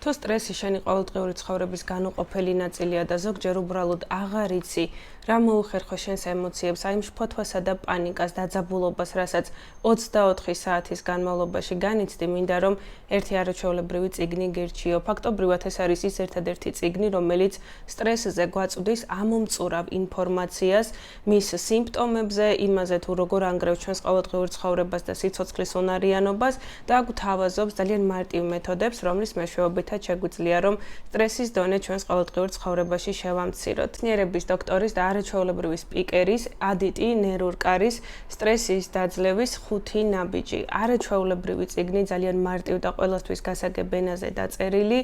თუ სტრესი შენი ყოველდღიური ცხოვრების განუყოფელი ნაწილია და ზოგჯერ უბრალოდ აღარ იცი, რა მოუხერხო შენს ემოციებს, აი შფოთვასა და პანიკას, დაძაბულობას, რასაც 24 საათის განმავლობაში განიცდი, მინდა რომ ერთი არაჩვეულებრივი წიგნი გირჩიო. ფაქტობრივად ეს არის ის ერთადერთი წიგნი, რომელიც სტრესზე გვაწვდის ამომწურავ ინფორმაციას, მის სიმპტომებზე, იმაზე თუ როგორ ანგრევს ჩვენს ყოველდღიურ ცხოვრებას და სიცოცხლის უნარიანობას და გვთავაზობს ძალიან მარტივ მეთოდებს, რომლის მეშვეობითაც შეგვიძლია რომ სტრესის დონე ჩვენს ყოველდღიურ ცხოვრებაში შევამციროთ. ნერვების დოქტორის და არაჩვეულებრივი სპიკერის ადიტი ნერურკარის სტრესის დაძლევის 5 ნაბიჯი. არაჩვეულებრივი წიგნი ძალიან მარტივ და ყველასთვის გასაგებ ენაზე დაწერილი,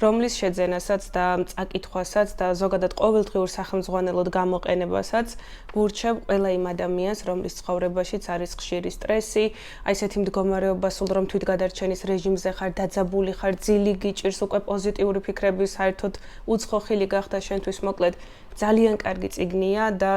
რომლის შეძენასაც და წაკითხვასაც და ზოგადად ყოველდღიურ სახელმძღვანელოდ გამოყენებასაც ვურჩევ ყველა იმ ადამიანს, რომლის ცხოვრებაშიც არის ხშირი სტრესი, აი ესეთი მდგომარეობა სულ რომ თვითგადარჩენის რეჟიმზე ხარ, დაძაბული ხარ, ძილი გიჭირს, უკვე პოზიტიური ფიქრები საერთოდ უცხო ხილი გახდა შენთვის, მოკლედ ძალიან კარგი წიგნია და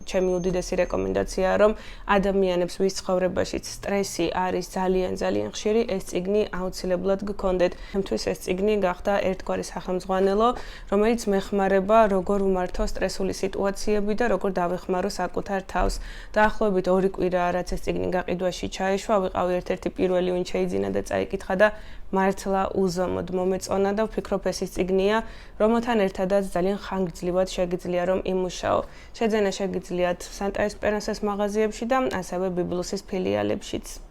ჩემი უდიდესი რეკომენდაციაა რომ ადამიანებს ვის ცხოვრებაშიც სტრესი არის ძალიან ხშირი, ეს წიგნი აუცილებლად გქონდეთ. ჩემთვის ეს წიგნი გახდა ერთგვარი სახელმძღვანელო, რომელიც მეხმარება როგორ ვმართო სტრესული სიტუაციები და როგორ დავეხმარო საკუთარ თავს. დაახლოებით 2 კვირაა რაც ეს წიგნი გაყიდვაში ჩაეშვა, ვიყავი ერთ-ერთი პირველი ვინ შეიძინა და წაიკითხა და მართლა უზომოდ მომეწონა და ვფიქრობ ეს ის წიგნია, რომელთან ერთადაც ძალიან ხანგრძლივად შეგიძლია რომ იმუშაო. შეძენა შეგიძლიათ სანტა ესპერანსას მაღაზიებში და ასევე ბიბლუსის ფილიალებშიც.